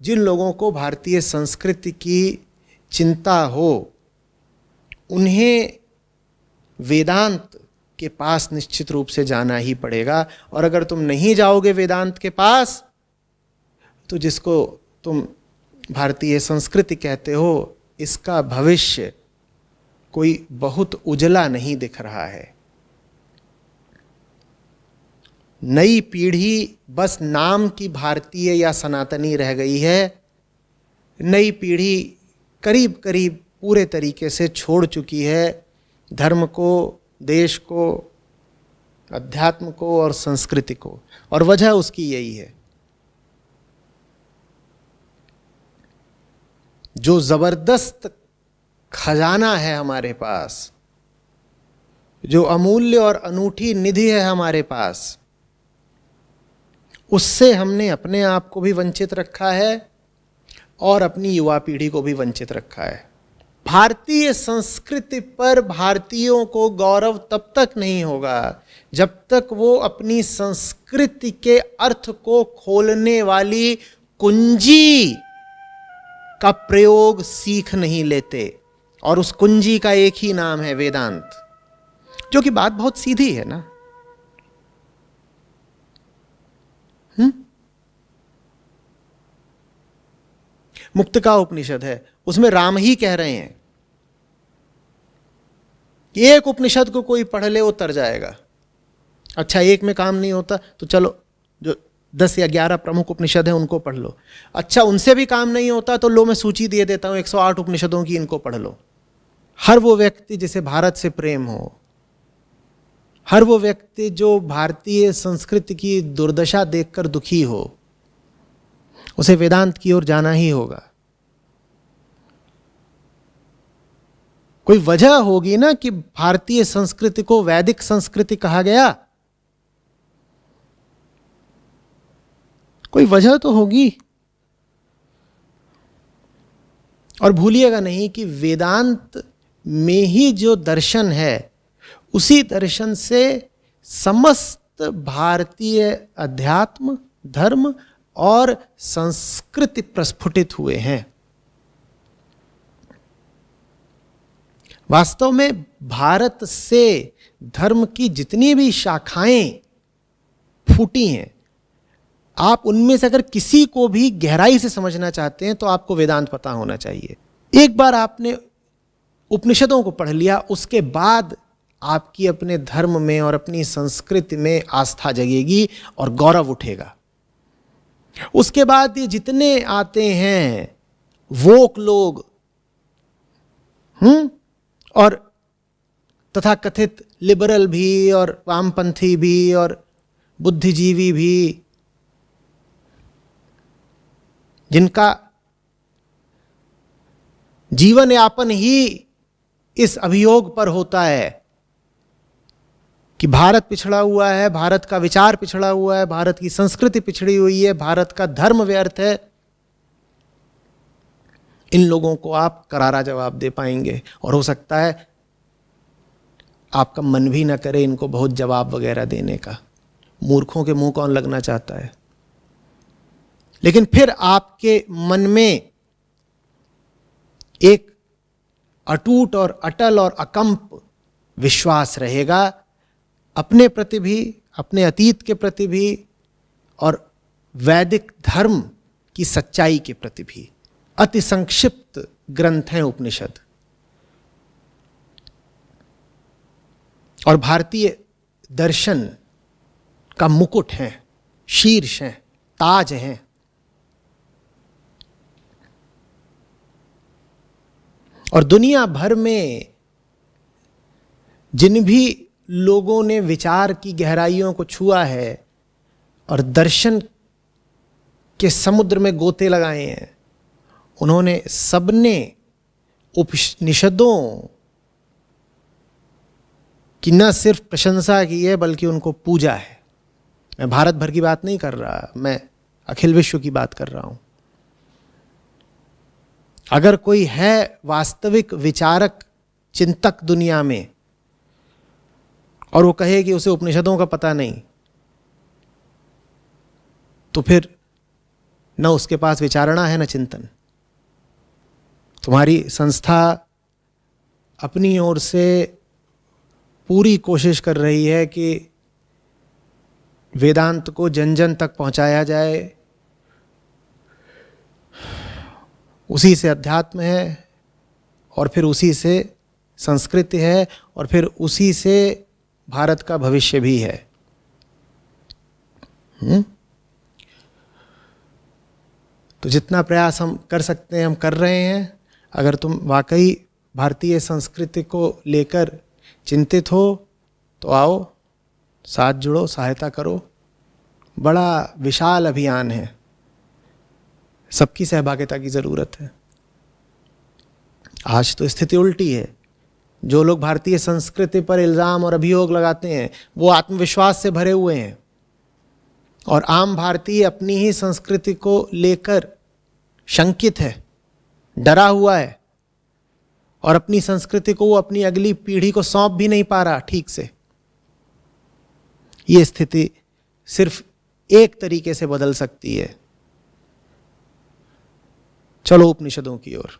जिन लोगों को भारतीय संस्कृति की चिंता हो उन्हें वेदांत के पास निश्चित रूप से जाना ही पड़ेगा। और अगर तुम नहीं जाओगे वेदांत के पास तो जिसको तुम भारतीय संस्कृति कहते हो इसका भविष्य कोई बहुत उजला नहीं दिख रहा है। नई पीढ़ी बस नाम की भारतीय या सनातनी रह गई है। नई पीढ़ी करीब करीब पूरे तरीके से छोड़ चुकी है धर्म को, देश को, अध्यात्म को और संस्कृति को। और वजह उसकी यही है, जो जबरदस्त खजाना है हमारे पास, जो अमूल्य और अनूठी निधि है हमारे पास, उससे हमने अपने आप को भी वंचित रखा है और अपनी युवा पीढ़ी को भी वंचित रखा है। भारतीय संस्कृति पर भारतीयों को गौरव तब तक नहीं होगा जब तक वो अपनी संस्कृति के अर्थ को खोलने वाली कुंजी का प्रयोग सीख नहीं लेते। और उस कुंजी का एक ही नाम है वेदांत, जो कि बात बहुत सीधी है ना। मुक्तका उपनिषद है, उसमें राम ही कह रहे हैं कि एक उपनिषद को कोई पढ़ ले वो तर जाएगा। अच्छा, एक में काम नहीं होता तो चलो जो 10 या 11 प्रमुख उपनिषद हैं उनको पढ़ लो। अच्छा, उनसे भी काम नहीं होता तो लो मैं सूची दे देता हूं 108 उपनिषदों की, इनको पढ़ लो। हर वो व्यक्ति जिसे भारत से प्रेम हो, हर वो व्यक्ति जो भारतीय संस्कृति की दुर्दशा देखकर दुखी हो, उसे वेदांत की ओर जाना ही होगा। कोई वजह होगी ना कि भारतीय संस्कृति को वैदिक संस्कृति कहा गया, कोई वजह तो होगी। और भूलिएगा नहीं कि वेदांत में ही जो दर्शन है उसी दर्शन से समस्त भारतीय अध्यात्म, धर्म और संस्कृति प्रस्फुटित हुए हैं। वास्तव में भारत से धर्म की जितनी भी शाखाएं फूटी हैं, आप उनमें से अगर किसी को भी गहराई से समझना चाहते हैं तो आपको वेदांत पता होना चाहिए। एक बार आपने उपनिषदों को पढ़ लिया, उसके बाद आपकी अपने धर्म में और अपनी संस्कृति में आस्था जगेगी और गौरव उठेगा। उसके बाद ये जितने आते हैं वोक लोग और तथाकथित लिबरल भी और वामपंथी भी और बुद्धिजीवी भी, जिनका जीवन यापन ही इस अभियोग पर होता है कि भारत पिछड़ा हुआ है, भारत का विचार पिछड़ा हुआ है, भारत की संस्कृति पिछड़ी हुई है, भारत का धर्म व्यर्थ है, इन लोगों को आप करारा जवाब दे पाएंगे। और हो सकता है आपका मन भी ना करे इनको बहुत जवाब वगैरह देने का, मूर्खों के मुंह कौन लगना चाहता है। लेकिन फिर आपके मन में एक अटूट और अटल और अकंप विश्वास रहेगा, अपने प्रति भी, अपने अतीत के प्रति भी और वैदिक धर्म की सच्चाई के प्रति भी। अति संक्षिप्त ग्रंथ हैं उपनिषद और भारतीय दर्शन का मुकुट हैं, शीर्ष हैं, ताज हैं। और दुनिया भर में जिन भी लोगों ने विचार की गहराइयों को छुआ है और दर्शन के समुद्र में गोते लगाए हैं, उन्होंने सबने उपनिषदों की न सिर्फ प्रशंसा की है बल्कि उनको पूजा है। मैं भारत भर की बात नहीं कर रहा, मैं अखिल विश्व की बात कर रहा हूं। अगर कोई है वास्तविक विचारक, चिंतक दुनिया में और वो कहे कि उसे उपनिषदों का पता नहीं, तो फिर न उसके पास विचारणा है न चिंतन। तुम्हारी संस्था अपनी ओर से पूरी कोशिश कर रही है कि वेदांत को जन जन तक पहुंचाया जाए, उसी से अध्यात्म है और फिर उसी से संस्कृति है और फिर उसी से भारत का भविष्य भी है। तो जितना प्रयास हम कर सकते हैं हम कर रहे हैं। अगर तुम वाकई भारतीय संस्कृति को लेकर चिंतित हो तो आओ, साथ जुड़ो, सहायता करो। बड़ा विशाल अभियान है, सबकी सहभागिता की ज़रूरत है। आज तो स्थिति उल्टी है। जो लोग भारतीय संस्कृति पर इल्ज़ाम और अभियोग लगाते हैं वो आत्मविश्वास से भरे हुए हैं, और आम भारतीय अपनी ही संस्कृति को लेकर शंकित है, डरा हुआ है, और अपनी संस्कृति को वो अपनी अगली पीढ़ी को सौंप भी नहीं पा रहा ठीक से। ये स्थिति सिर्फ एक तरीके से बदल सकती है। चलो उपनिषदों की ओर।